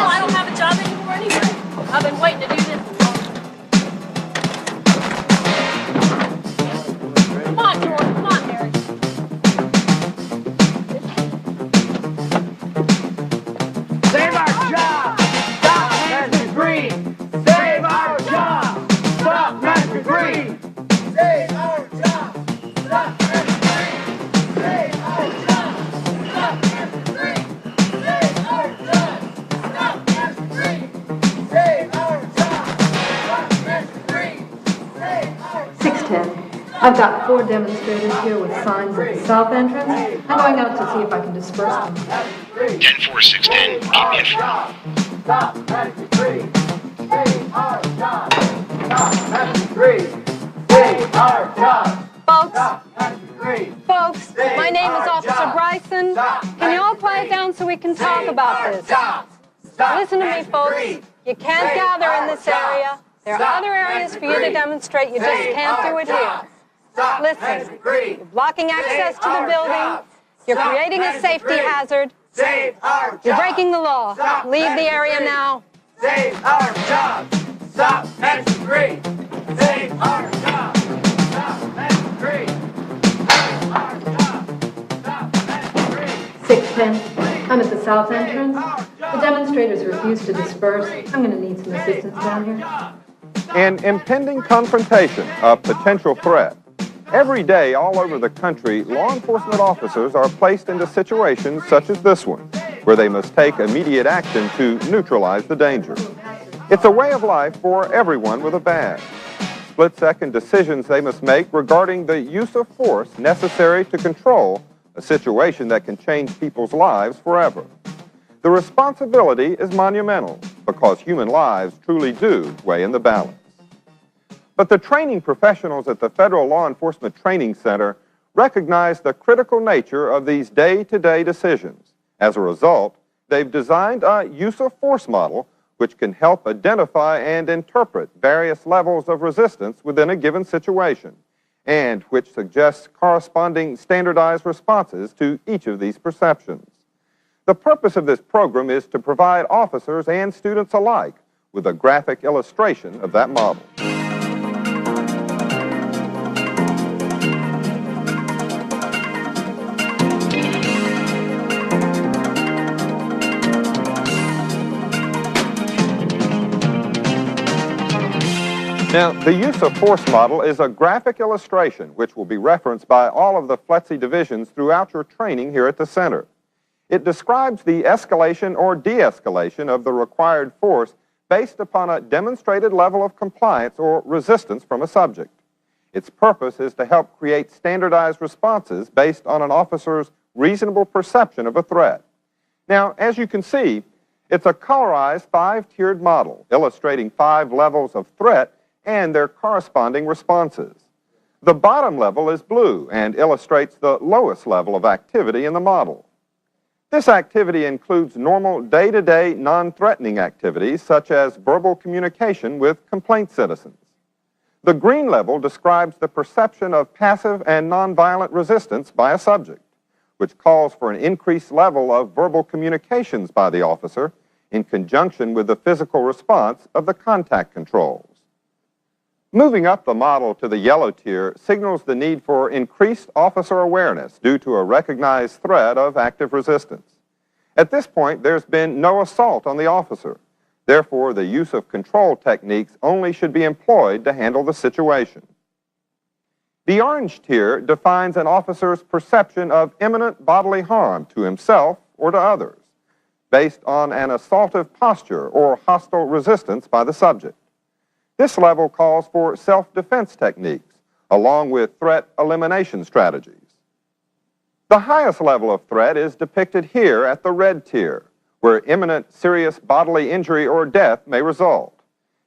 Well, I don't have a job anymore anyway. I've been waiting to do this. Come on, George. Come on, Mary. Save our job! Stop Master Green! Save our job! Stop Master Green! Save our job! Stop Master Green! Save our job! Stop Master Green! Save our job! Stop Master Green! Save our job! Stop Master Green! Save our job! 610. I've got 4 demonstrators here with signs at the south entrance. I'm going out to see if I can disperse them. 10-4-6-10, keep me informed. Stop Master Green! Save our job! Stop Master Green! Save our job! Folks, Stop Master Green! folks, my name is Officer Bryson. Can you all quiet down so we can talk about this? Listen to me, folks. You can't gather in this area. There are other areas for you to demonstrate. You just can't do it here. Listen, you're blocking access to the building. You're creating a safety hazard. Save our job! You're breaking the law. Leave the area now. Save our job! Stop Master Green! Save our job! Stop Master Green! Save our job! Stop Master Green! 610. I'm at the south entrance. The demonstrators refuse to disperse. I'm going to need some assistance down here. An impending confrontation, a potential threat. Every day all over the country, law enforcement officers are placed into situations such as this one, where they must take immediate action to neutralize the danger. It's a way of life for everyone with a badge. Split-second decisions they must make regarding the use of force necessary to control a situation that can change people's lives forever. The responsibility is monumental because human lives truly do weigh in the balance. But the training professionals at the Federal Law Enforcement Training Center recognize the critical nature of these day-to-day decisions. As a result, they've designed a use of force model which can help identify and interpret various levels of resistance within a given situation, and which suggests corresponding standardized responses to each of these perceptions. The purpose of this program is to provide officers and students alike with a graphic illustration of that model. Now, the use of force model is a graphic illustration which will be referenced by all of the FLETC divisions throughout your training here at the center. It describes the escalation or de-escalation of the required force based upon a demonstrated level of compliance or resistance from a subject. Its purpose is to help create standardized responses based on an officer's reasonable perception of a threat. Now, as you can see, it's a colorized 5-tiered model illustrating 5 levels of threat and their corresponding responses. The bottom level is blue and illustrates the lowest level of activity in the model. This activity includes normal day-to-day non-threatening activities such as verbal communication with complaint citizens. The green level describes the perception of passive and nonviolent resistance by a subject, which calls for an increased level of verbal communications by the officer in conjunction with the physical response of the contact controls. Moving up the model to the yellow tier signals the need for increased officer awareness due to a recognized threat of active resistance. At this point, there's been no assault on the officer. Therefore, the use of control techniques only should be employed to handle the situation. The orange tier defines an officer's perception of imminent bodily harm to himself or to others, based on an assaultive posture or hostile resistance by the subject. This level calls for self-defense techniques, along with threat elimination strategies. The highest level of threat is depicted here at the red tier, where imminent serious bodily injury or death may result.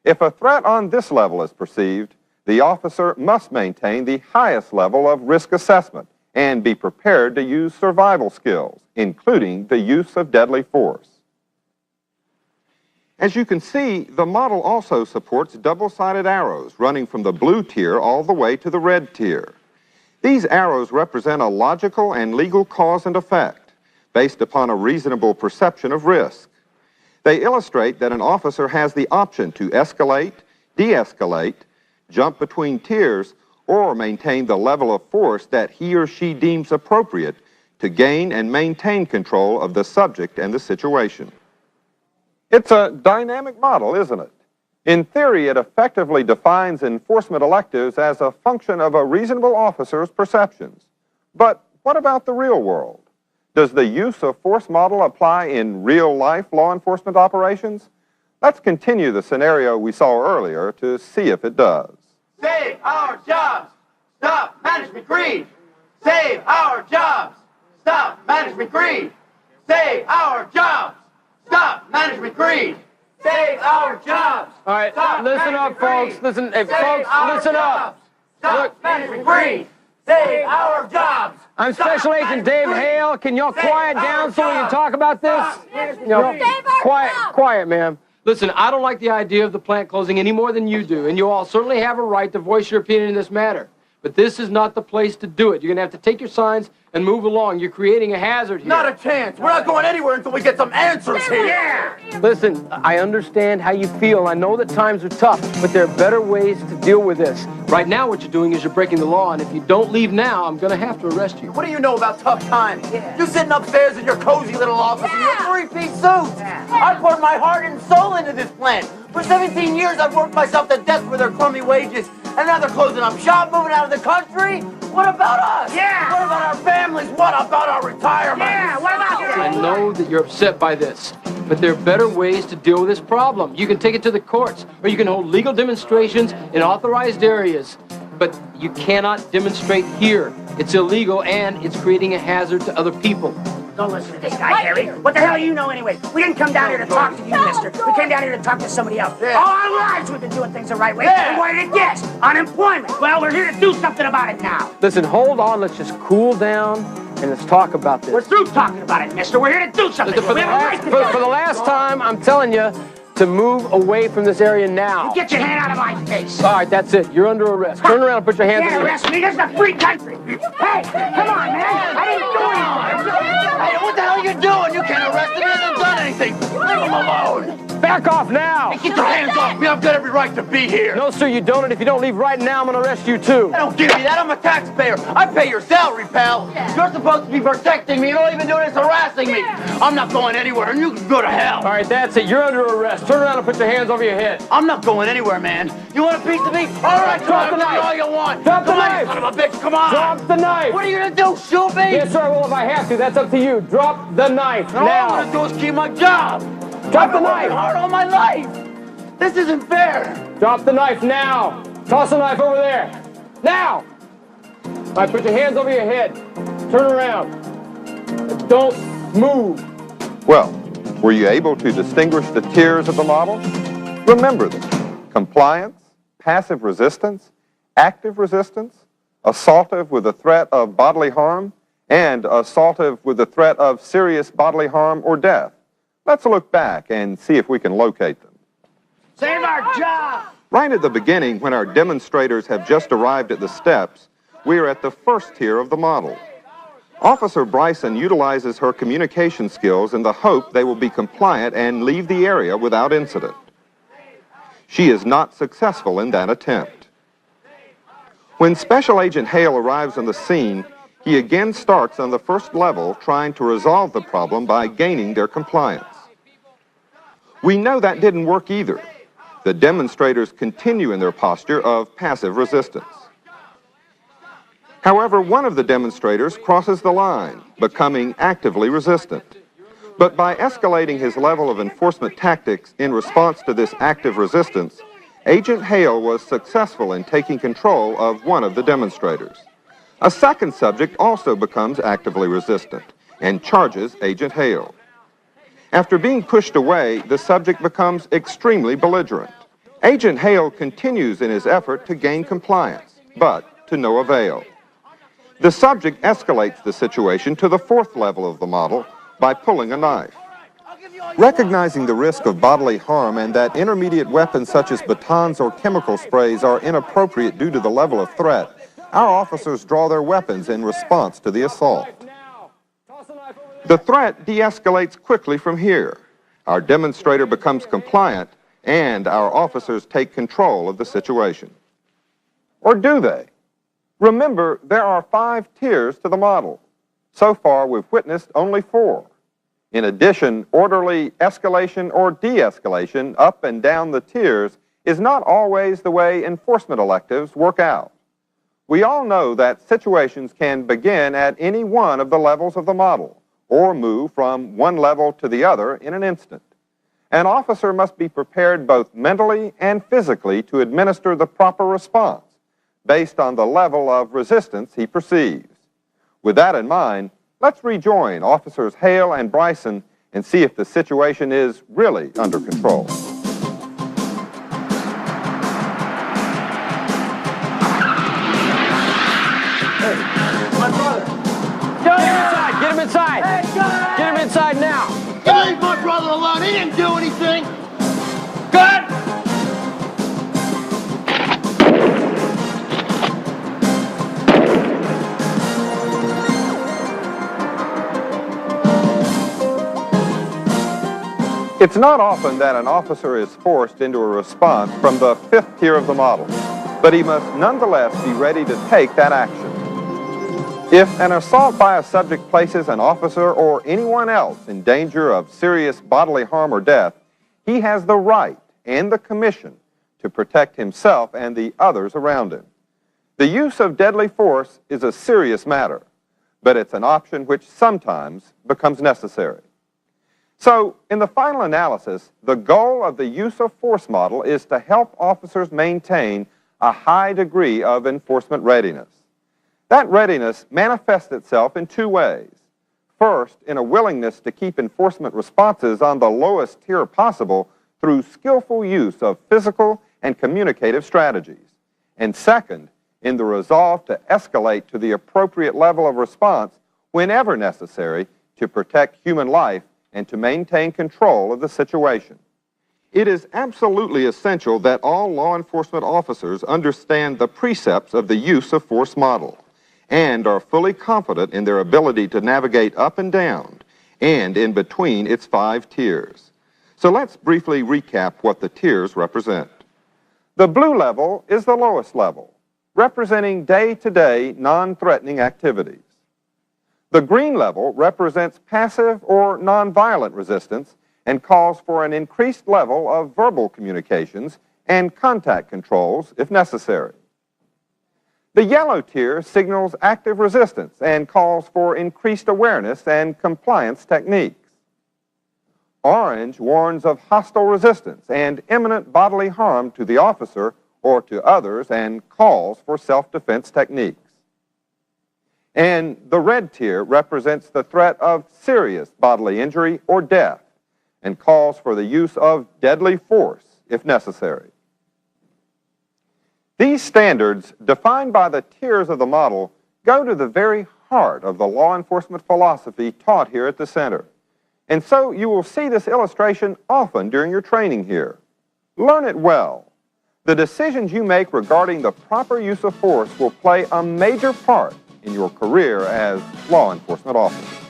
If a threat on this level is perceived, the officer must maintain the highest level of risk assessment and be prepared to use survival skills, including the use of deadly force. As you can see, the model also supports double-sided arrows running from the blue tier all the way to the red tier. These arrows represent a logical and legal cause and effect based upon a reasonable perception of risk. They illustrate that an officer has the option to escalate, de-escalate, jump between tiers, or maintain the level of force that he or she deems appropriate to gain and maintain control of the subject and the situation. It's a dynamic model, isn't it? In theory, it effectively defines enforcement electives as a function of a reasonable officer's perceptions. But what about the real world? Does the use of force model apply in real-life law enforcement operations? Let's continue the scenario we saw earlier to see if it does. Save our jobs! Stop management greed! Save our jobs! Stop management greed! Save our jobs! Stop management greed! Save our jobs! All right, listen up, folks. Listen, hey, folks, listen up. Stop management greed! Save our jobs! I'm Special Agent Dave Hale. Can y'all quiet down so we can talk about this? No, quiet, ma'am. Listen, I don't like the idea of the plant closing any more than you do, and you all certainly have a right to voice your opinion in this matter. But this is not the place to do it. You're going to have to take your signs and move along. You're creating a hazard here. Not a chance. We're not going anywhere until we get some answers here. Yeah. Listen, I understand how you feel. I know that times are tough, but there are better ways to deal with this. Right now, what you're doing is you're breaking the law, and if you don't leave now, I'm going to have to arrest you. What do you know about tough times? Yeah. You sitting upstairs in your cozy little office in your three-piece suits. Yeah. I poured my heart and soul into this plant. For 17 years, I've worked myself to death for their crummy wages, and now they're closing up shop, moving out of the country. What about us? Yeah. What about our families? What about our retirement? Yeah. What about us? I know that you're upset by this, but there are better ways to deal with this problem. You can take it to the courts, or you can hold legal demonstrations in authorized areas. But you cannot demonstrate here. It's illegal, and it's creating a hazard to other people. Don't listen to this guy, Harry. What the hell do you know anyway? We didn't come down here to talk to you, mister. We came down here to talk to somebody else. Yeah. All our lives we've been doing things the right way. Yeah. And what did it get? Unemployment. Well, we're here to do something about it now. Listen, hold on. Let's just cool down, and let's talk about this. We're through talking about it, mister. We're here to do something. Listen, for the last time, I'm telling you to move away from this area now. You get your hand out of my face. All right, that's it. You're under arrest. Turn around and put your hands in your arrest me. This is a free country. Hey, come on, man. I didn't do anything. Hey, what the hell are you doing? You can't arrest him. He hasn't done anything. Leave him alone. Back off now. Hey, get your hands off me. I've got every right to be here. No, sir, you don't. And if you don't leave right now, I'm going to arrest you, too. I don't give you that. I'm a taxpayer. I pay your salary, pal. Yeah. You're supposed to be protecting me. You don't even do this harassing me. I'm not going anywhere, and you can go to hell. All right, that's it. You're under arrest. Turn around and put your hands over your head. I'm not going anywhere, man. You want a piece of me? All right, drop the knife. All you want. Drop the knife. Son of a bitch, come on. Drop the knife. What are you going to do, shoot me? Yes, sir, well, if I have to. That's up to you. Drop the knife now. All I'm going to do is keep my job. Drop the knife. I've been working hard all my life. This isn't fair. Drop the knife now. Toss the knife over there. Now. All right, put your hands over your head. Turn around. Don't move. Well, were you able to distinguish the tiers of the model? Remember them: compliance, passive resistance, active resistance, assaultive with the threat of bodily harm, and assaultive with the threat of serious bodily harm or death. Let's look back and see if we can locate them. Save our job! Right at the beginning, when our demonstrators have just arrived at the steps, we are at the first tier of the model. Officer Bryson utilizes her communication skills in the hope they will be compliant and leave the area without incident. She is not successful in that attempt. When Special Agent Hale arrives on the scene, he again starts on the first level, trying to resolve the problem by gaining their compliance. We know that didn't work either. The demonstrators continue in their posture of passive resistance. However, one of the demonstrators crosses the line, becoming actively resistant. But by escalating his level of enforcement tactics in response to this active resistance, Agent Hale was successful in taking control of one of the demonstrators. A second subject also becomes actively resistant and charges Agent Hale. After being pushed away, the subject becomes extremely belligerent. Agent Hale continues in his effort to gain compliance, but to no avail. The subject escalates the situation to the fourth level of the model by pulling a knife. Recognizing the risk of bodily harm and that intermediate weapons such as batons or chemical sprays are inappropriate due to the level of threat, our officers draw their weapons in response to the assault. The threat de-escalates quickly from here. Our demonstrator becomes compliant, and our officers take control of the situation. Or do they? Remember, there are 5 tiers to the model. So far, we've witnessed only 4. In addition, orderly escalation or de-escalation up and down the tiers is not always the way enforcement electives work out. We all know that situations can begin at any one of the levels of the model, or move from one level to the other in an instant. An officer must be prepared both mentally and physically to administer the proper response based on the level of resistance he perceives. With that in mind, let's rejoin Officers Hale and Bryson and see if the situation is really under control. Hey, my brother. Get him inside, get him inside. Hey, get him inside now. you leave my brother alone. He didn't do anything. Good. It's not often that an officer is forced into a response from the 5th tier of the model, but he must nonetheless be ready to take that action. If an assault by a subject places an officer or anyone else in danger of serious bodily harm or death, he has the right and the commission to protect himself and the others around him. The use of deadly force is a serious matter, but it's an option which sometimes becomes necessary. So, in the final analysis, the goal of the use of force model is to help officers maintain a high degree of enforcement readiness. That readiness manifests itself in 2 ways. First, in a willingness to keep enforcement responses on the lowest tier possible through skillful use of physical and communicative strategies. And second, in the resolve to escalate to the appropriate level of response whenever necessary to protect human life and to maintain control of the situation. It is absolutely essential that all law enforcement officers understand the precepts of the use of force model and are fully confident in their ability to navigate up and down and in between its 5 tiers. So let's briefly recap what the tiers represent. The blue level is the lowest level, representing day-to-day non-threatening activities. The green level represents passive or nonviolent resistance and calls for an increased level of verbal communications and contact controls if necessary. The yellow tier signals active resistance and calls for increased awareness and compliance techniques. Orange warns of hostile resistance and imminent bodily harm to the officer or to others and calls for self-defense techniques. And the red tier represents the threat of serious bodily injury or death and calls for the use of deadly force if necessary. These standards, defined by the tiers of the model, go to the very heart of the law enforcement philosophy taught here at the center. And so you will see this illustration often during your training here. Learn it well. The decisions you make regarding the proper use of force will play a major part in your career as law enforcement officer.